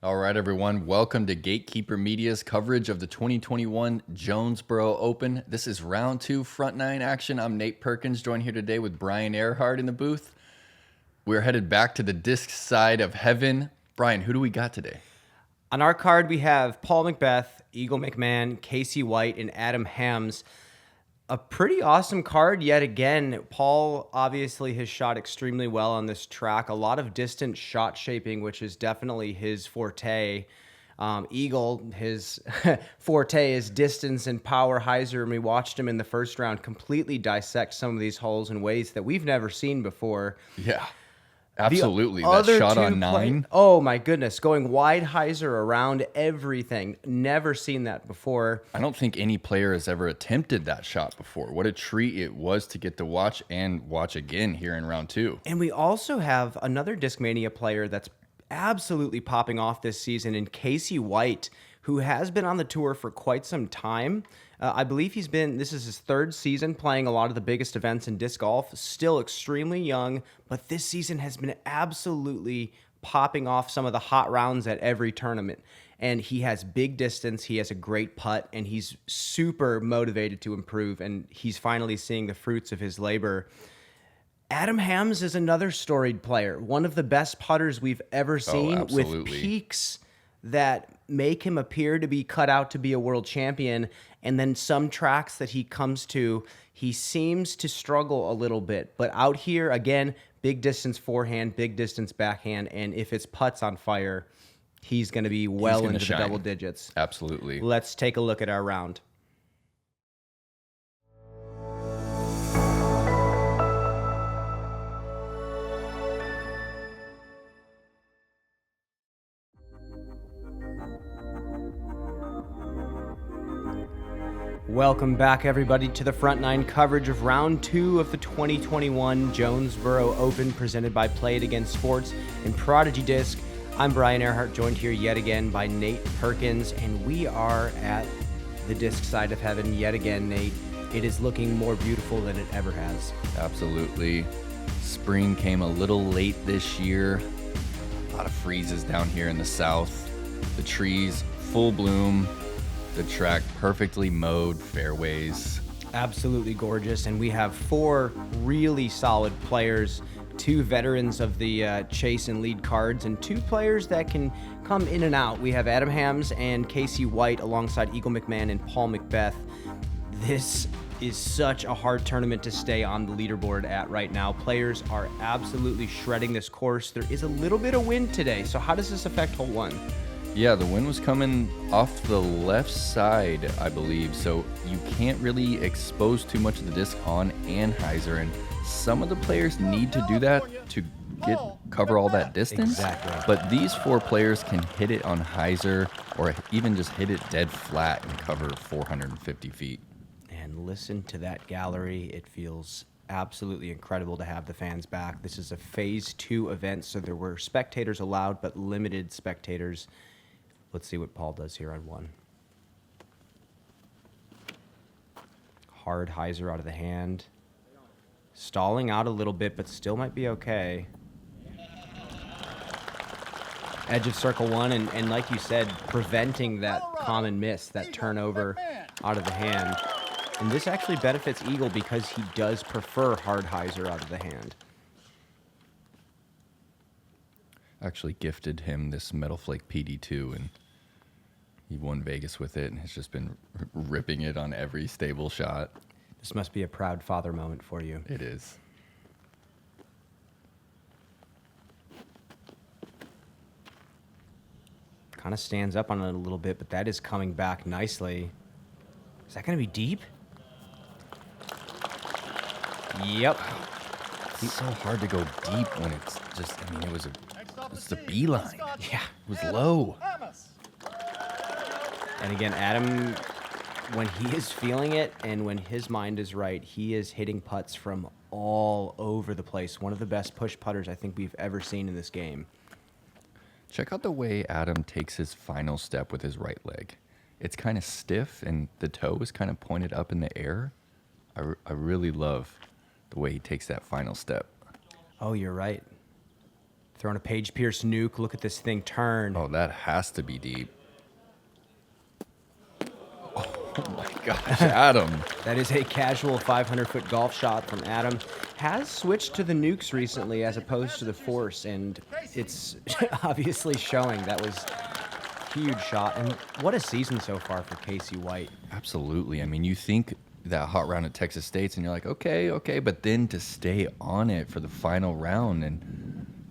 All right, everyone. Welcome to Gatekeeper Media's coverage of the 2021 Jonesboro Open. This is round 2 front nine action. I'm Nate Perkins, joined here today with Brian Earhart in the booth. We're headed back to the disc side of heaven. Brian, who do we got today? On our card, we have Paul McBeth, Eagle McMahon, Casey White, and Adam Hams. A pretty awesome card yet again. Paul obviously has shot extremely well on this track. A lot of distant shot shaping, which is definitely his forte. Eagle, his forte is distance and power hyzer, and we watched him in the first round completely dissect some of these holes in ways that we've never seen before. Yeah, absolutely. That shot on 9. Oh my goodness, going wide hyzer around everything. Never seen that before. I don't think any player has ever attempted that shot before. What a treat it was to get to watch and watch again here in round 2. And we also have another Discmania player that's absolutely popping off this season in Casey White, who has been on the tour for quite some time. I believe this is his 3rd season playing a lot of the biggest events in disc golf. Still extremely young, but this season has been absolutely popping off some of the hot rounds at every tournament. And he has big distance, he has a great putt, and he's super motivated to improve, and he's finally seeing the fruits of his labor. Adam Hams is another storied player, one of the best putters we've ever seen, with peaks that make him appear to be cut out to be a world champion. And then some tracks that he comes to, he seems to struggle a little bit. But out here, again, big distance forehand, big distance backhand. And if it's putts on fire, he's going to be well into the double digits. Absolutely. Let's take a look at our round. Welcome back, everybody, to the Front Nine coverage of Round 2 of the 2021 Jonesboro Open, presented by Play It Again Sports and Prodigy Disc. I'm Brian Earhart, joined here yet again by Nate Perkins, and we are at the disc side of heaven yet again, Nate. It is looking more beautiful than it ever has. Absolutely. Spring came a little late this year. A lot of freezes down here in the south. The trees, full bloom. The track perfectly mowed fairways. Absolutely gorgeous. And we have 4 really solid players, 2 veterans of the chase and lead cards, and 2 players that can come in and out. We have Adam Hams and Casey White alongside Eagle McMahon and Paul McBeth. This is such a hard tournament to stay on the leaderboard at right now. Players are absolutely shredding this course. There is a little bit of wind today. So how does this affect hole 1? Yeah, the wind was coming off the left side, I believe, so you can't really expose too much of the disc on and hyzer, and some of the players need to do that to cover all that distance. Exactly. But these 4 players can hit it on hyzer or even just hit it dead flat and cover 450 feet. And listen to that gallery. It feels absolutely incredible to have the fans back. This is a phase 2 event, so there were spectators allowed, but limited spectators. Let's see what Paul does here on 1. Hard hyzer out of the hand. Stalling out a little bit, but still might be okay. Edge of circle 1, and like you said, preventing that common miss, that turnover out of the hand. And this actually benefits Eagle because he does prefer hard hyzer out of the hand. Actually gifted him this Metal Flake PD2, and he won Vegas with it and has just been ripping it on every stable shot. This must be a proud father moment for you. It is. Kind of stands up on it a little bit, but that is coming back nicely. Is that going to be deep? Yep. It's so hard to go deep when it's just, I mean, it's the beeline. Yeah. It was low. And again, Adam, when he is feeling it and when his mind is right, he is hitting putts from all over the place. One of the best push putters I think we've ever seen in this game. Check out the way Adam takes his final step with his right leg. It's kind of stiff and the toe is kind of pointed up in the air. I really love the way he takes that final step. Oh, you're right. Throwing a Page Pierce nuke. Look at this thing turn. Oh, that has to be deep. Oh my gosh, Adam. That is a casual 500-foot golf shot from Adam. Has switched to the nukes recently as opposed to the force, and it's obviously showing. That was a huge shot. And what a season so far for Casey White. Absolutely. I mean, you think that hot round at Texas State's and you're like, okay, but then to stay on it for the final round and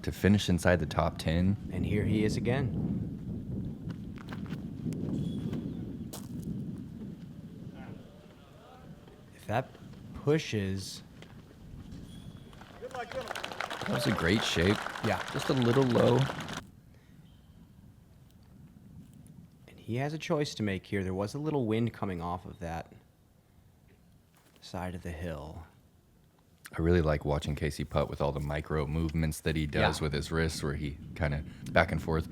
to finish inside the top 10. And here he is again. If that pushes... That was a great shape. Yeah. Just a little low. And he has a choice to make here. There was a little wind coming off of that side of the hill. I really like watching Casey putt with all the micro movements that he does with his wrists, where he kind of back and forth.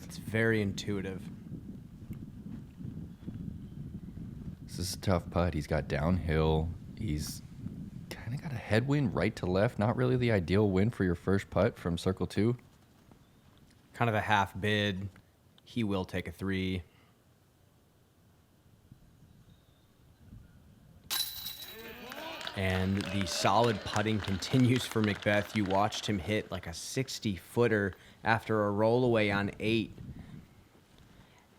It's very intuitive. This is a tough putt. He's got downhill. He's kind of got a headwind right to left. Not really the ideal wind for your first putt from circle 2. Kind of a half bid. He will take a 3. And the solid putting continues for McBeth. You watched him hit like a 60-footer after a rollaway on 8.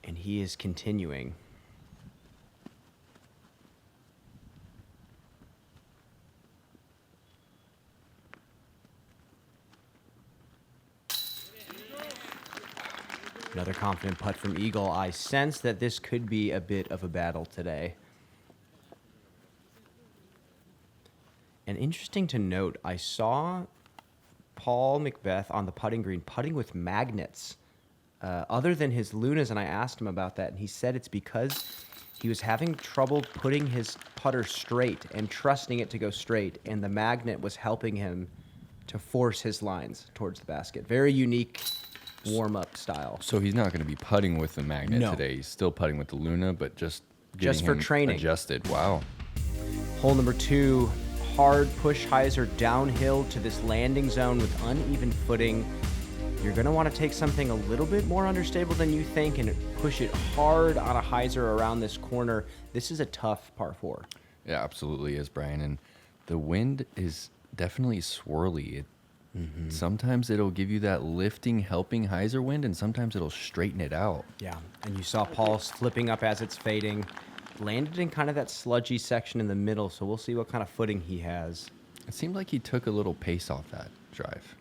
And he is continuing. Another confident putt from Eagle. I sense that this could be a bit of a battle today. And interesting to note, I saw Paul McBeth on the putting green putting with magnets other than his Lunas, and I asked him about that, and he said it's because he was having trouble putting his putter straight and trusting it to go straight, and the magnet was helping him to force his lines towards the basket. Very unique warm-up style. So he's not going to be putting with the magnet today. He's still putting with the Luna, but just getting for him training. Adjusted. Wow. Hole number 2, hard push hyzer downhill to this landing zone with uneven footing. You're going to want to take something a little bit more understable than you think and push it hard on a hyzer around this corner. This is a tough par 4. Yeah, absolutely is, Brian. And the wind is definitely swirly. Sometimes it'll give you that lifting, helping hyzer wind, and sometimes it'll straighten it out. Yeah, and you saw Paul flipping up as it's fading. Landed in kind of that sludgy section in the middle, so we'll see what kind of footing he has. It seemed like he took a little pace off that drive.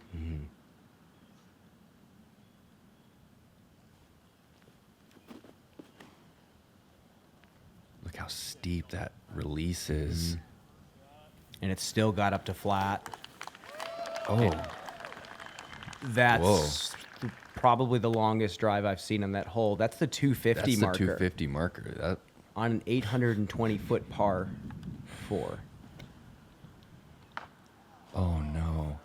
Look how steep that release is. And it still got up to flat. Oh, That's probably the longest drive I've seen on that hole. That's the 250 that's marker. the 250 marker. That On an 820-foot par 4. Oh no.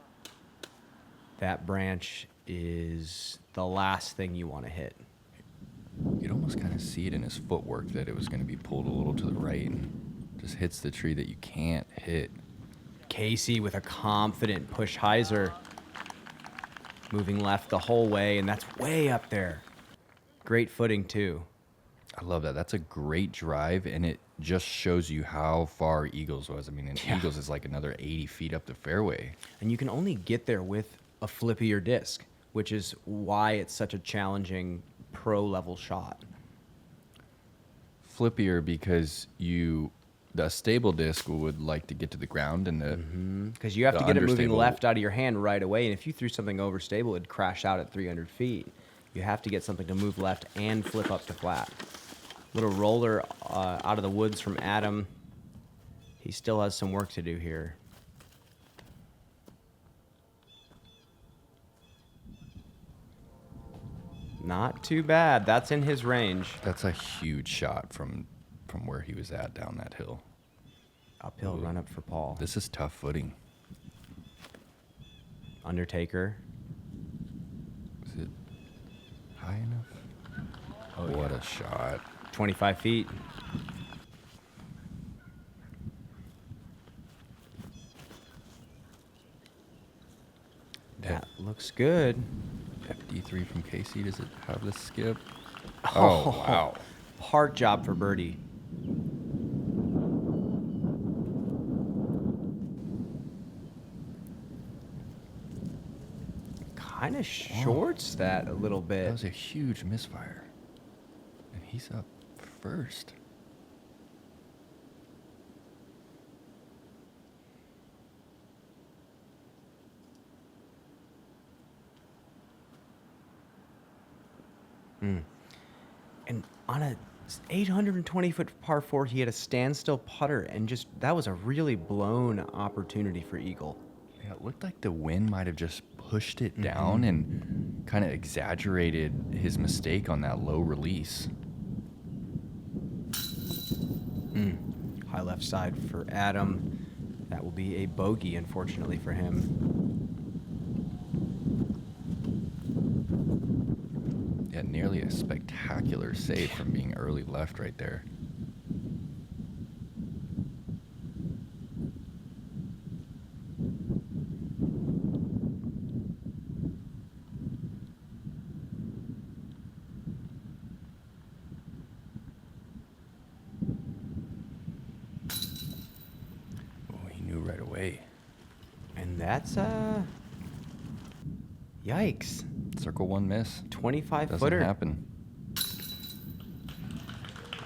That branch is the last thing you want to hit. You'd almost kind of see it in his footwork that it was going to be pulled a little to the right and just hits the tree that you can't hit. Casey with a confident push hyzer. Moving left the whole way, and that's way up there. Great footing, too. I love that. That's a great drive, and it just shows you how far Eagles was. I mean, Eagles is like another 80 feet up the fairway. And you can only get there with a flippier disc, which is why it's such a challenging pro-level shot. Flippier because the stable disc would like to get to the ground, and Because you have the to get it moving understable- left out of your hand right away, and if you threw something overstable, it'd crash out at 300 feet. You have to get something to move left and flip up to flat. Little roller out of the woods from Adam. He still has some work to do here. Not too bad. That's in his range. That's a huge shot from where he was at down that hill. Uphill run up for Paul. This is tough footing. Undertaker. Is it high enough? Oh, what a shot. 25 feet. That looks Looks good. FD3 from Casey. Does it have the skip? Oh, wow. Hard job for birdie. Kind of shorts that a little bit. That was a huge misfire. And he's up first. And on a 820-foot par 4, he had a standstill putter, and just that was a really blown opportunity for Eagle. Yeah, it looked like the wind might have just pushed it down and kind of exaggerated his mistake on that low release. High left side for Adam. That will be a bogey, unfortunately for him. Yeah, nearly a spectacular save from being early left right there. Oh, he knew right away. And that's yikes. Circle one miss. 25 Doesn't footer. happen.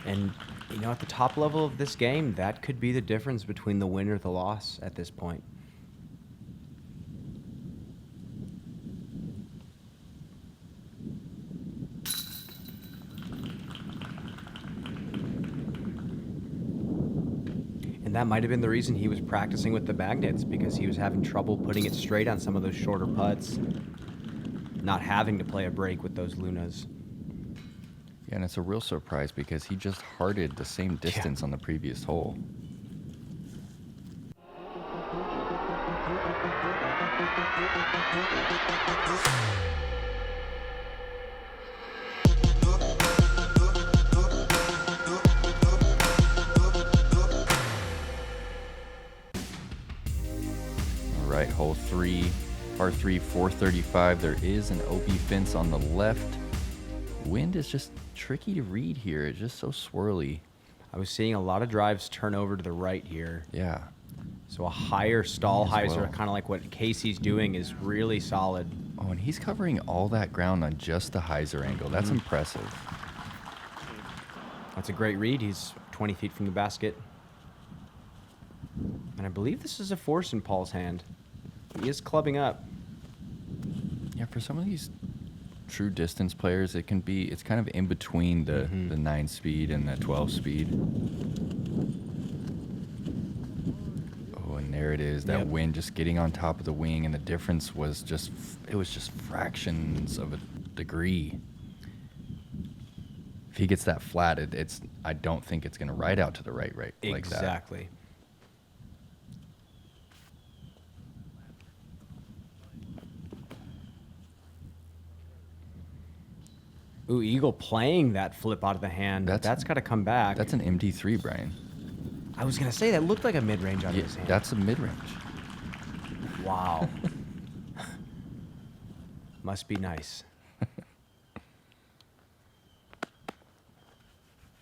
And you know, at the top level of this game, that could be the difference between the win or the loss at this point. And that might have been the reason he was practicing with the magnets, because he was having trouble putting it straight on some of those shorter putts, not having to play a break with those Lunas. Yeah, and it's a real surprise because he just hearted the same distance on the previous hole. All right, hole 3, par 3, 435. There is an OB fence on the left. Wind is just tricky to read here. It's just so swirly. I was seeing a lot of drives turn over to the right here. Yeah. So a higher stall Me as hyzer, well. kind of like what Casey's doing, is really solid. Oh, and he's covering all that ground on just the hyzer angle. That's impressive. That's a great read. He's 20 feet from the basket. And I believe this is a force in Paul's hand. He is clubbing up. Yeah, for some of these true distance players, it's kind of in between the 9-speed and the 12-speed. Oh, and there it is. That wind just getting on top of the wing, and the difference was just fractions of a degree. If he gets that flat, I don't think it's going to ride out to the right like that. Exactly. Ooh, Eagle playing that flip out of the hand. That's got to come back. That's an MD3, Brian. I was going to say, that looked like a mid-range out of Yeah, his hand. that's a mid-range. Wow. Must be nice.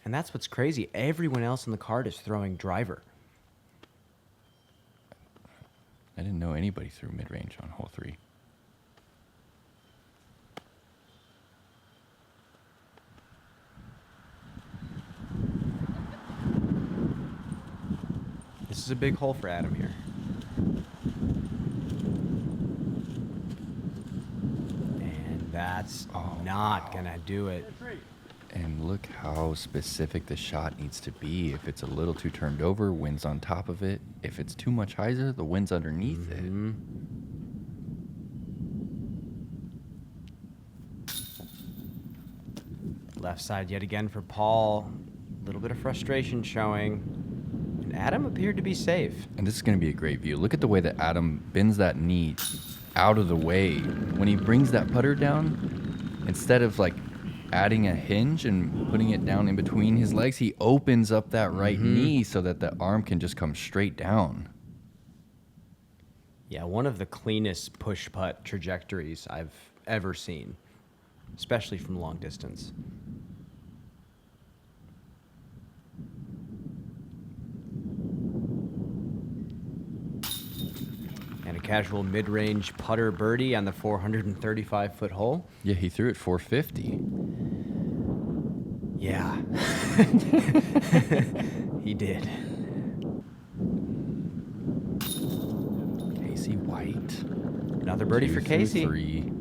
And that's what's crazy. Everyone else in the card is throwing driver. I didn't know anybody threw mid-range on hole 3. This is a big hole for Adam here. And that's not going to do it. And look how specific the shot needs to be. If it's a little too turned over, wind's on top of it. If it's too much hyzer, the wind's underneath it. Left side yet again for Paul. A little bit of frustration showing. And Adam appeared to be safe. And this is going to be a great view. Look at the way that Adam bends that knee out of the way. When he brings that putter down, instead of like adding a hinge and putting it down in between his legs, he opens up that right knee so that the arm can just come straight down. Yeah, one of the cleanest push putt trajectories I've ever seen, especially from long distance. And a casual mid-range putter birdie on the 435-foot hole. Yeah, he threw it 450. Yeah. He did. Casey White. Another birdie for 2 through Casey. 3.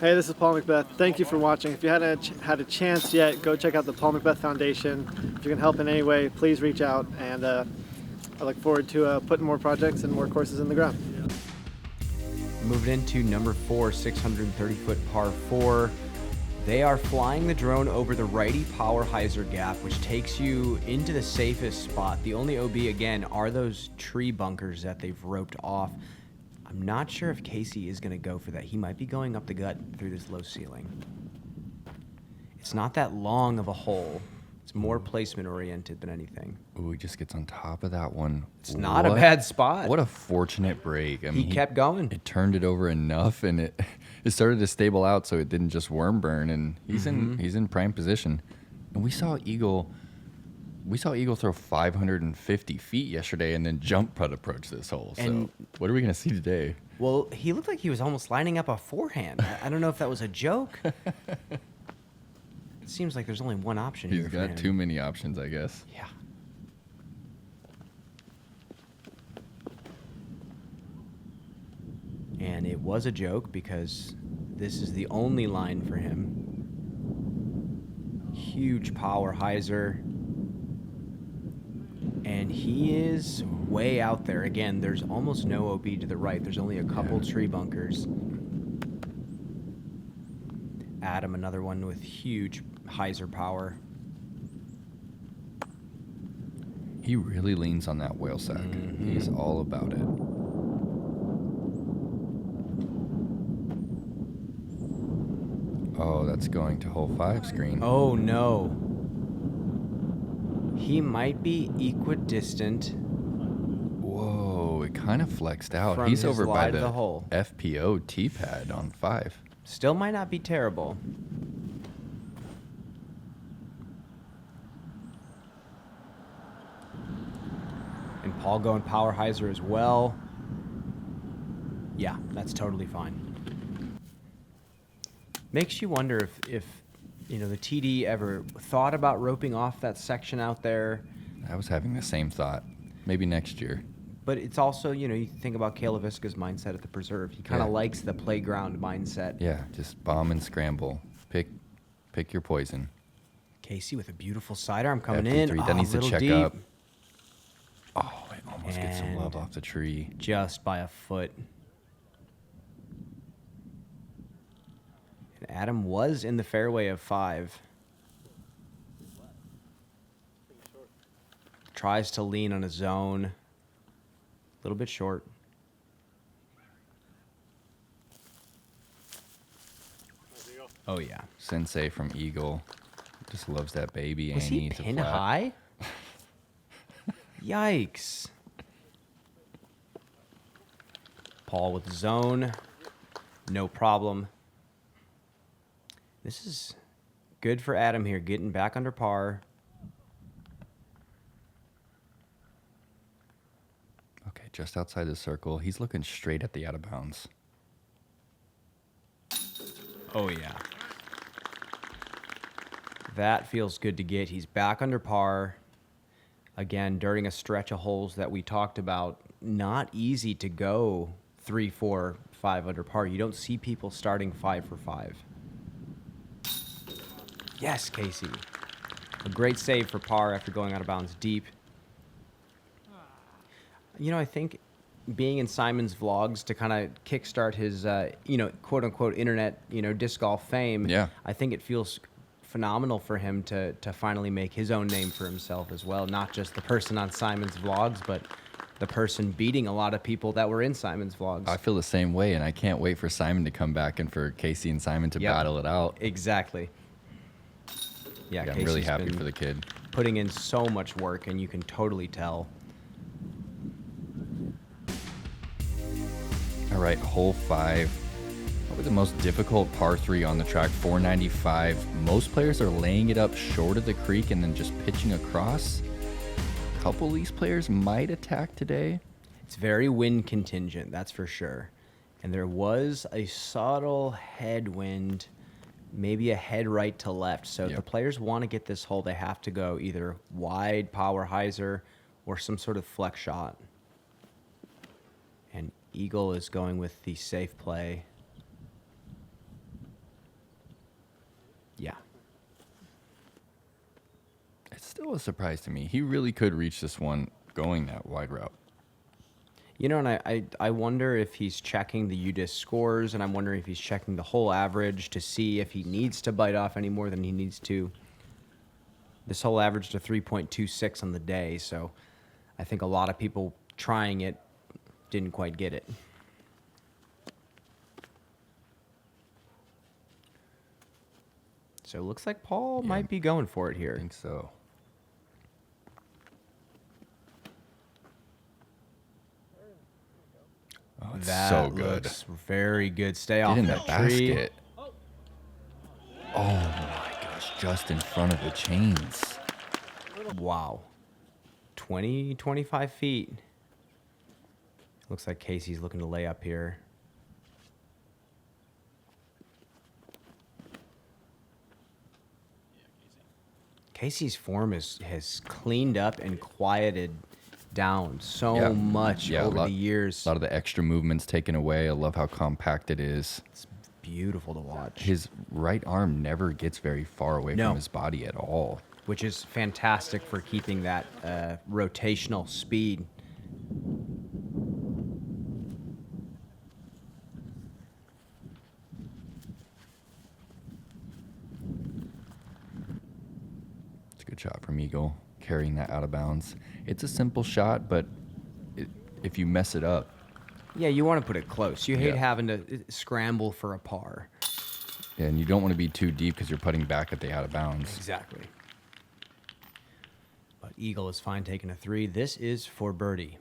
Hey, this is Paul McBeth. Thank you for watching. If you hadn't had a chance yet, go check out the Paul McBeth Foundation. If you can help in any way, please reach out. And I look forward to putting more projects and more courses in the ground. Moving into number 4, 630-foot par 4. They are flying the drone over the righty power hyzer gap, which takes you into the safest spot. The only OB, again, are those tree bunkers that they've roped off. I'm not sure if Casey is going to go for that. He might be going up the gut through this low ceiling. It's not that long of a hole. It's more placement oriented than anything. Ooh, he just gets on top of that one. It's not a bad spot. What a fortunate break. I mean, he kept going. It turned it over enough, and it started to stable out, so it didn't just worm burn. And he's in prime position. And we saw Eagle throw 550 feet yesterday, and then jump putt approach this hole. And so what are we gonna see today? Well, he looked like he was almost lining up a forehand. I don't know if that was a joke. It seems like there's only one option He's here for got him. too many options, I guess. Yeah. And it was a joke because this is the only line for him. Huge power hyzer. And he is way out there. Again, there's almost no OB to the right. There's only a couple tree bunkers. Adam, another one with huge hyzer power. He really leans on that whale sack. He's all about it. Oh, that's going to hole 5 screen. Oh no. He might be equidistant. Whoa, it kind of flexed out. From He's his over by lie to the the hole. FPO tee pad on 5. Still might not be terrible. And Paul going power hyzer as well. Yeah, that's totally fine. Makes you wonder if you know the TD ever thought about roping off that section out there. I was having the same thought. Maybe next year. But it's also, you know, you think about Kale LaVisca's mindset at the preserve. He kind of Yeah. likes the playground mindset. Yeah, just bomb and scramble. Pick your poison. Casey with a beautiful sidearm coming FP3, in. that needs to little check deep. up. Oh, it almost gets some love And- off the tree. Just by a foot. And Adam was in the fairway of 5. Tries to lean on a zone. A little bit short. Oh, yeah. Sensei from Eagle just loves that baby. Was and he needs a pin flat. high? Yikes. Paul with zone. No problem. This is good for Adam here, getting back under par. Okay, just outside the circle. He's looking straight at the out of bounds. Oh, yeah. That feels good to get. He's back under par. Again, during a stretch of holes that we talked about, not easy to go 3, 4, 5 under par. You don't see people starting 5 for 5. Yes, Casey. A great save for par after going out of bounds deep. You know, I think being in Simon's vlogs to kind of kickstart his, quote unquote internet, disc golf fame. Yeah. I think it feels phenomenal for him to finally make his own name for himself as well. Not just the person on Simon's vlogs, but the person beating a lot of people that were in Simon's vlogs. I feel the same way, and I can't wait for Simon to come back and for Casey and Simon to Yep. battle it out. Exactly. Yeah, I'm really Casey's happy been for the kid. putting in so much work, and you can totally tell. All right, hole 5. Probably the most difficult par 3 on the track, 495. Most players are laying it up short of the creek and then just pitching across. A couple of these players might attack today. It's very wind contingent, that's for sure. And there was a subtle headwind, maybe a head right to left. So if the players want to get this hole, they have to go either wide power hyzer or some sort of flex shot. And Eagle is going with the safe play. Yeah. It's still a surprise to me. He really could reach this one going that wide route. You know, and I wonder if he's checking the UDIS scores, and I'm wondering if he's checking the whole average to see if he needs to bite off any more than he needs to. This whole averaged a 3.26 on the day, so I think a lot of people trying it didn't quite get it. So it looks like Paul might be going for it here. I think so. Oh, it's That so good. looks very good. Stay Get off in that the tree. basket. Oh my gosh, just in front of the chains. Wow. 25 feet. Looks like Casey's looking to lay up here. Casey's form has cleaned up and quieted down so much over the years. A lot of the extra movements taken away. I love how compact it is. It's beautiful to watch. His right arm never gets very far away from his body at all. Which is fantastic for keeping that rotational speed. It's a good shot from Eagle, carrying that out of bounds. It's a simple shot, but if you mess it up. Yeah, you want to put it close. You hate having to scramble for a par. Yeah, and you don't want to be too deep because you're putting back at the out of bounds. Exactly. But Eagle is fine taking a 3. This is for birdie.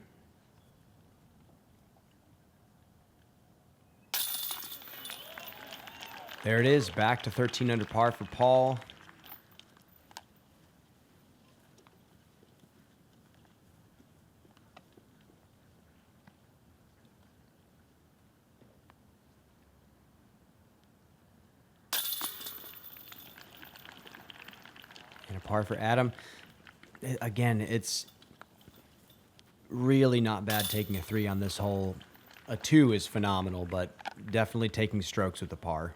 There it is, back to 13 under par for Paul. And a par for Adam. Again, it's really not bad taking a 3 on this hole. A 2 is phenomenal, but definitely taking strokes with the par.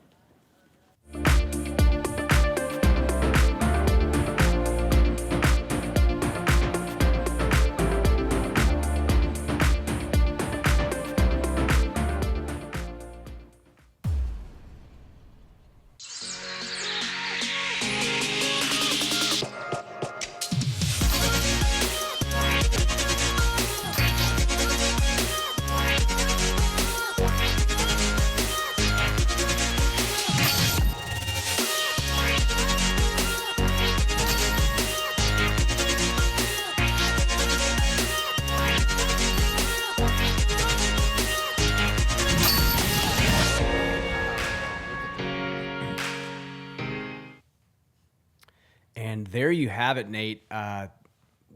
And there you have it, Nate.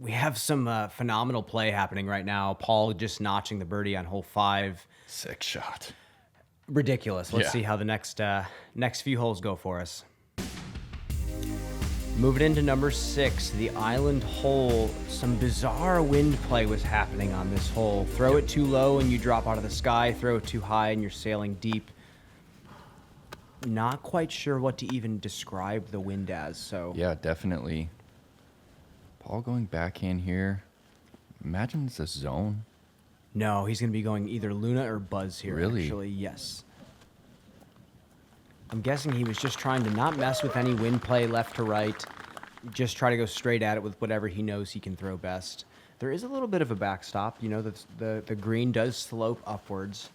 We have some phenomenal play happening right now. Paul just notching the birdie on hole 5. Sick shot. Ridiculous. Let's see how the next few holes go for us. Moving into number 6, the island hole. Some bizarre wind play was happening on this hole. Throw it too low and you drop out of the sky. Throw it too high and you're sailing deep. Not quite sure what to even describe the wind as. So Yeah, definitely. Paul going backhand here. Imagine it's a zone. no, he's going to be going either Luna or Buzz here. Really? Actually, yes. I'm guessing he was just trying to not mess with any wind play left to right. Just try to go straight at it with whatever he knows he can throw best. There is a little bit of a backstop. You know, the green does slope upwards.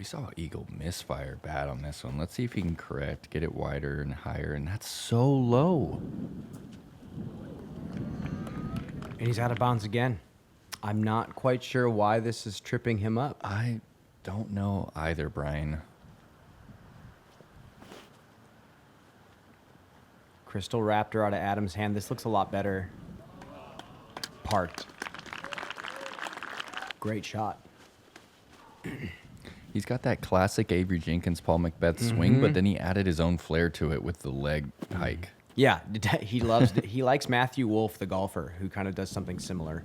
we saw Eagle misfire bad on this one. Let's see if he can correct, get it wider and higher, and that's so low. And he's out of bounds again. I'm not quite sure why this is tripping him up. I don't know either, Brian. Crystal Raptor out of Adam's hand. This looks a lot better. Parked. Great shot. He's got that classic Avery Jenkins, Paul McBeth swing, but then he added his own flair to it with the leg hike. Yeah, he he likes Matthew Wolf, the golfer, who kind of does something similar.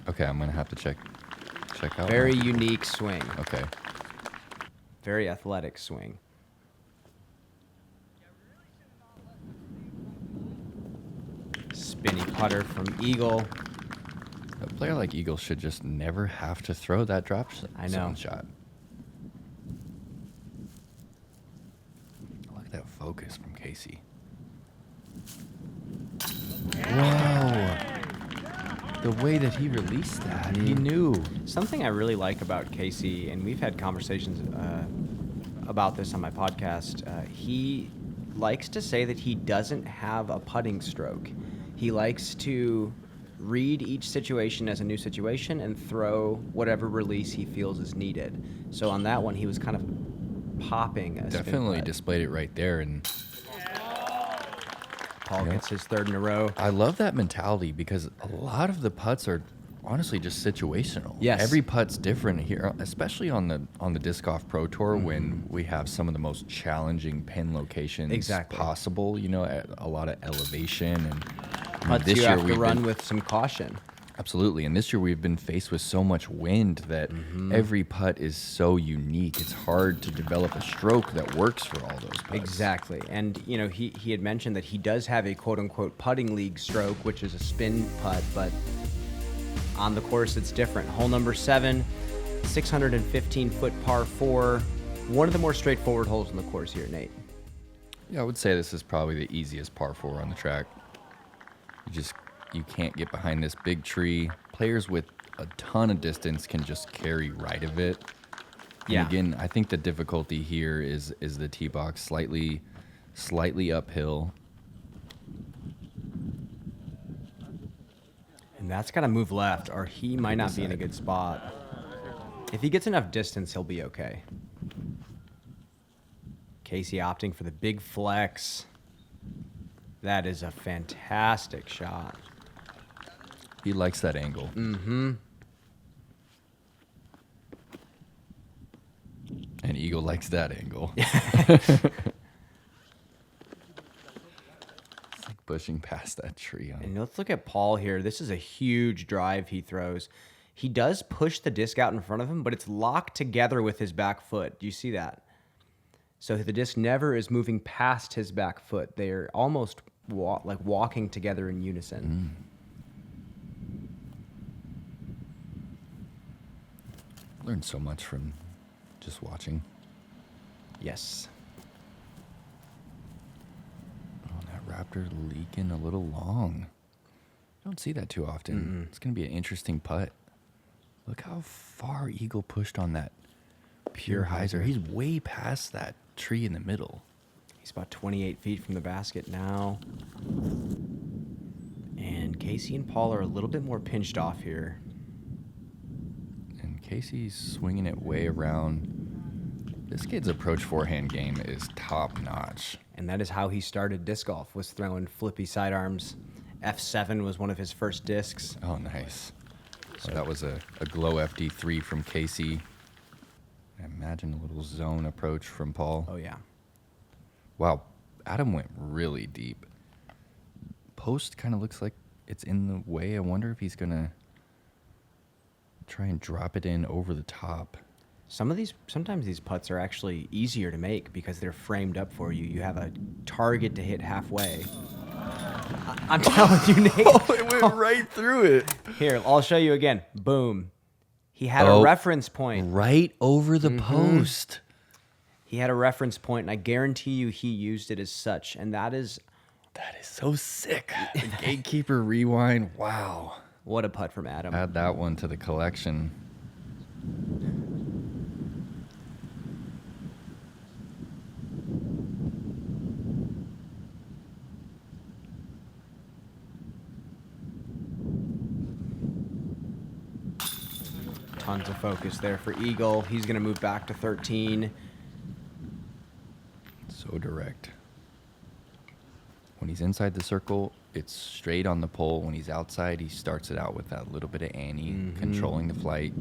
Okay, I'm gonna have to check out. Very unique swing. Okay. Very athletic swing. Spinny putter from Eagle. A player like Eagle should just never have to throw that drop I know. zone shot. Look at that focus from Casey. Whoa! The way that he released that, he knew. Something I really like about Casey, and we've had conversations about this on my podcast, he likes to say that he doesn't have a putting stroke. He likes to read each situation as a new situation and throw whatever release he feels is needed. So on that one, he was kind of popping a spin Definitely putt. displayed it right there, and Paul gets his third in a row. I love that mentality because a lot of the putts are honestly just situational. Yes. Every putt's different here, especially on the Disc Golf Pro Tour when we have some of the most challenging pin locations possible. You know, at a lot of elevation and Putts this you year have to we've run been, with some caution. absolutely. And this year we've been faced with so much wind that every putt is so unique. It's hard to develop a stroke that works for all those putts. Exactly. And, you know, he had mentioned that he does have a quote-unquote putting league stroke, which is a spin putt, but on the course it's different. Hole number 7, 615-foot par 4. One of the more straightforward holes in the course here, Nate. Yeah, I would say this is probably the easiest par 4 on the track. You can't get behind this big tree. Players with a ton of distance can just carry right of it. And Yeah. again, I think the difficulty here is the tee box slightly uphill. And that's got to move left, or he might not be in a good spot. If he gets enough distance, he'll be okay. Casey opting for the big flex. That is a fantastic shot. He likes that angle. Mm-hmm. And Eagle likes that angle. It's like pushing past that tree. And let's look at Paul here. This is a huge drive he throws. He does push the disc out in front of him, but it's locked together with his back foot. Do you see that? So the disc never is moving past his back foot. They're almost like walking together in unison. Learned so much from just watching. Yes. Oh, that Raptor leaking a little long. Don't see that too often. It's going to be an interesting putt. Look how far Eagle pushed on that pure hyzer. He's way past that tree in the middle. He's about 28 feet from the basket now. And Casey and Paul are a little bit more pinched off here. And Casey's swinging it way around. This kid's approach forehand game is top notch. And that is how he started disc golf, was throwing flippy sidearms. F7 was one of his first discs. Oh, nice. So that was a glow FD3 from Casey. I imagine a little zone approach from Paul. Oh, yeah. Wow, Adam went really deep. Post kind of looks like it's in the way. I wonder if he's going to try and drop it in over the top. Sometimes these putts are actually easier to make because they're framed up for you. You have a target to hit halfway. I'm telling you, Nate. Oh, it went right through it. Here, I'll show you again. Boom. He had a reference point. Right over the post. He had a reference point, and I guarantee you he used it as such. And that is so sick. The Gatekeeper rewind. Wow. what a putt from Adam. Add that one to the collection. Tons of focus there for Eagle. He's going to move back to 13. So direct. When he's inside the circle, it's straight on the pole. When he's outside, he starts it out with that little bit of Annie, controlling the flight.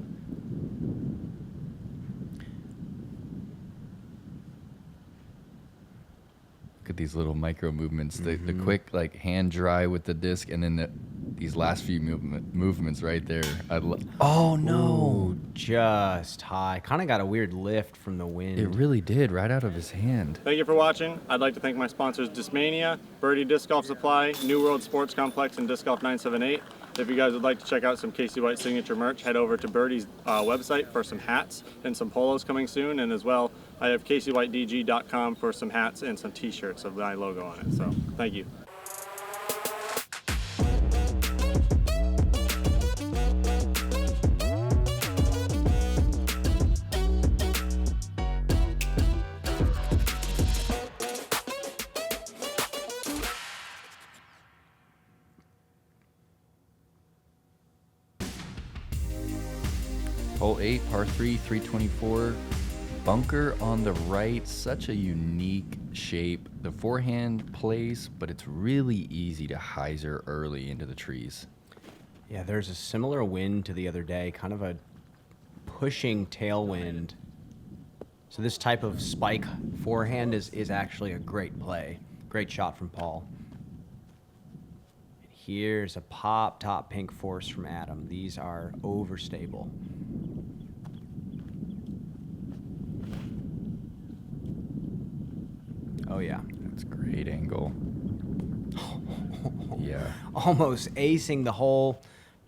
Look at these little micro movements. The quick, like, hand dry with the disc, and then these last few movements right there. Oh, no. Ooh, just high. Kind of got a weird lift from the wind. It really did, right out of his hand. Thank you for watching. I'd like to thank my sponsors Discmania, Birdie Disc Golf Supply, New World Sports Complex, and Disc Golf 978. If you guys would like to check out some Casey White signature merch, head over to Birdie's website for some hats and some polos coming soon. And as well, I have CaseyWhiteDG.com for some hats and some t-shirts with my logo on it. So thank you. Hole 8, par 3, 324. Bunker on the right, such a unique shape. The forehand plays, but it's really easy to hyzer early into the trees. Yeah, there's a similar wind to the other day, kind of a pushing tailwind. So this type of spike forehand is actually a great play. Great shot from Paul. And here's a pop top pink force from Adam. These are overstable. Oh, yeah. That's a great angle. Yeah. Almost acing the hole.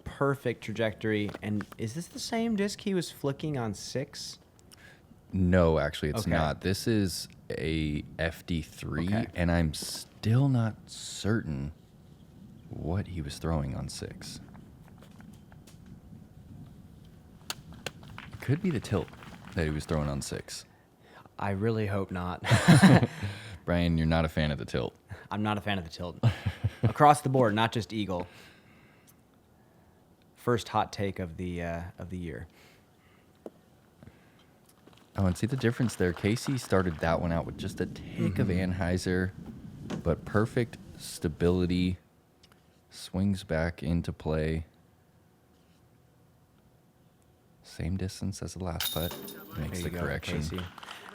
Perfect trajectory. And is this the same disc he was flicking on 6? No, actually, it's Okay. not. This is a FD3, Okay. and I'm still not certain what he was throwing on 6. It could be the tilt that he was throwing on 6. I really hope not. Brian, you're not a fan of the tilt. I'm not a fan of the tilt. Across the board, not just Eagle. First hot take of the year. Oh, and see the difference there. Casey started that one out with just a tick of Anheuser, but perfect stability. Swings back into play. Same distance as the last putt. Makes the There you go, correction. Casey.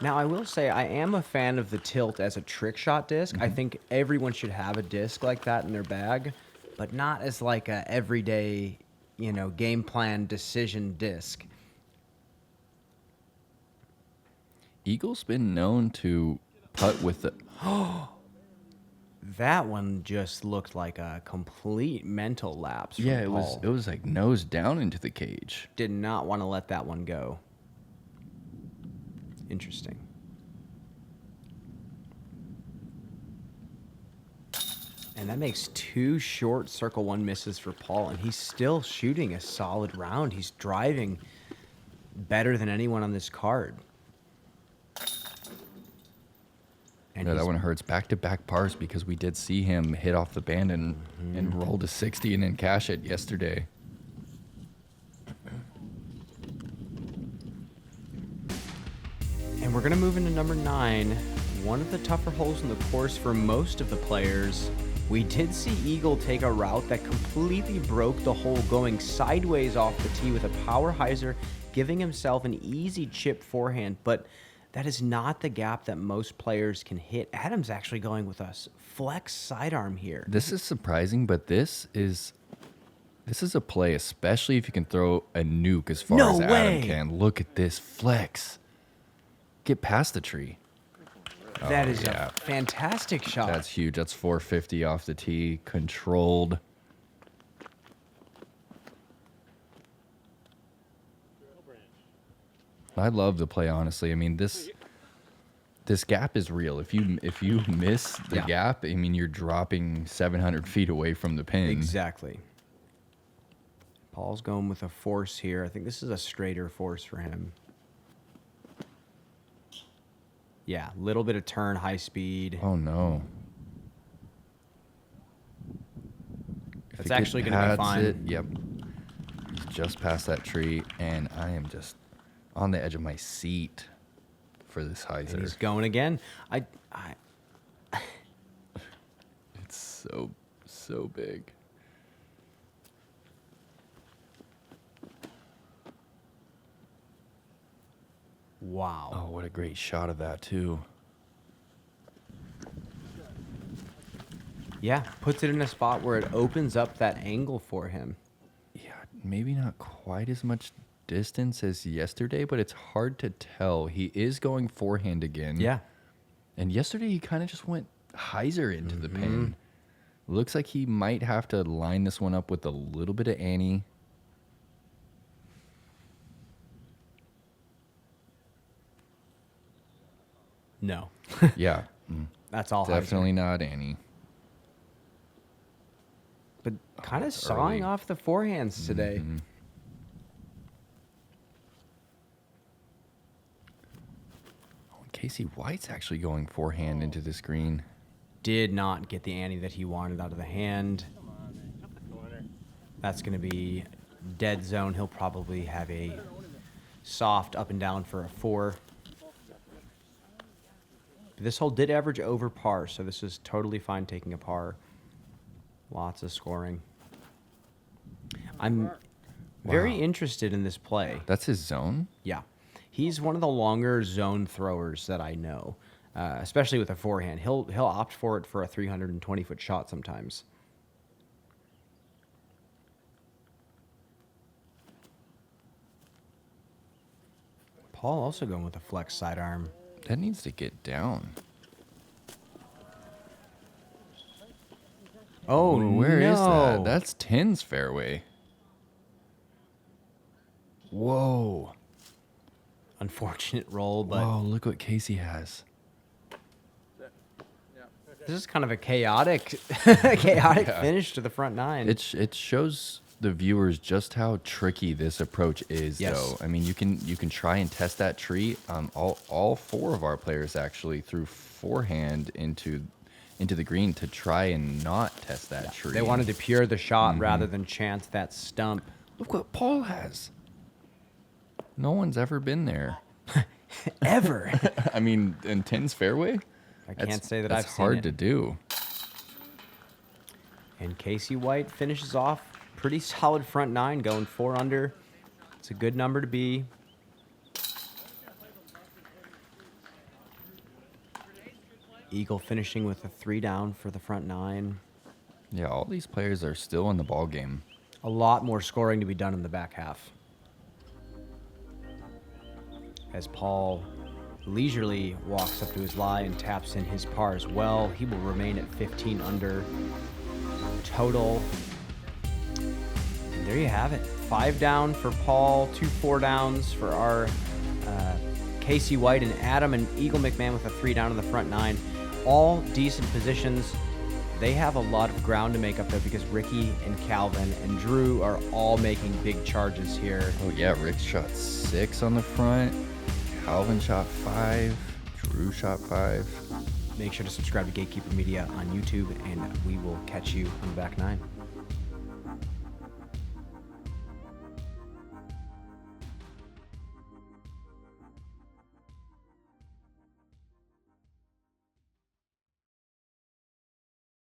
Now, I will say I am a fan of the tilt as a trick shot disc. I think everyone should have a disc like that in their bag, but not as like a everyday, game plan decision disc. Eagle's been known to putt with the... That one just looked like a complete mental lapse from Yeah, Paul. it was like nose down into the cage. Did not want to let that one go. Interesting. And that makes 2 short circle 1 misses for Paul, and he's still shooting a solid round. He's driving better than anyone on this card. And Yeah, he's- that one hurts. Back-to-back pars because we did see him hit off the band and roll to 60 and then cash it yesterday. And we're going to move into number 9, one of the tougher holes in the course for most of the players. We did see Eagle take a route that completely broke the hole, going sideways off the tee with a power hyzer, giving himself an easy chip forehand, but that is not the gap that most players can hit. Adam's actually going with a flex sidearm here. This is surprising, but this is a play, especially if you can throw a nuke as far No as way. Adam can. Look at this flex. Get past the tree. That is yeah. a fantastic shot. That's huge. That's 450 off the tee, controlled. I love the play, honestly. I mean, this gap is real. If you miss the Yeah. gap, I mean, you're dropping 700 feet away from the pin. Exactly. Paul's going with a force here. I think this is a straighter force for him. Yeah, little bit of turn, high speed. Oh no. If That's he actually gonna be pads fine. it, yep. just past that tree, and I am just on the edge of my seat for this And hyzer. he's going again. It's so big. Wow. Oh, what a great shot of that too. Yeah, puts it in a spot where it opens up that angle for him. Yeah, maybe not quite as much distance as yesterday, but it's hard to tell. He is going forehand again. Yeah. And yesterday he kind of just went hyzer into the pin. Looks like he might have to line this one up with a little bit of Annie. No. Yeah, That's all definitely hyzer. not Annie. But kind of that's sawing early. off the forehands today. Oh, Casey White's actually going forehand into this green. Did not get the ante that he wanted out of the hand. That's going to be dead zone. He'll probably have a soft up and down for a 4. This hole did average over par, so this is totally fine taking a par. Lots of scoring. I'm very Wow. interested in this play. That's his zone? Yeah. He's one of the longer zone throwers that I know, especially with a forehand. He'll opt for it for a 320-foot shot sometimes. Paul also going with a flex sidearm. That needs to get down. Oh, Ooh, where is no. that? That's 10's fairway. Whoa. Unfortunate roll, but Whoa, look what Casey has. this is kind of a chaotic chaotic Yeah. finish to the front nine. It shows the viewers just how tricky this approach is, Yes. though. I mean, you can try and test that tree. All 4 of our players actually threw forehand into the green to try and not test that tree. They wanted to pure the shot rather than chance that stump. Look what Paul has. No one's ever been there. Ever. I mean, in 10's fairway? I can't say that I've That's seen hard it. to do. And Casey White finishes off pretty solid front nine, going 4 under. It's a good number to be. Eagle finishing with a 3 down for the front nine. Yeah, all these players are still in the ball game. A lot more scoring to be done in the back half. As Paul leisurely walks up to his lie and taps in his par as well, he will remain at 15 under total. And there you have it. 5 down for Paul, 2 4 downs for our Casey White and Adam, and Eagle McMahon with a 3 down in the front nine. All decent positions. They have a lot of ground to make up though, because Ricky and Calvin and Drew are all making big charges here. Oh yeah, Rick shot 6 on the front. Calvin shot 5. Drew shot 5. Make sure to subscribe to Gatekeeper Media on YouTube, and we will catch you on the back nine.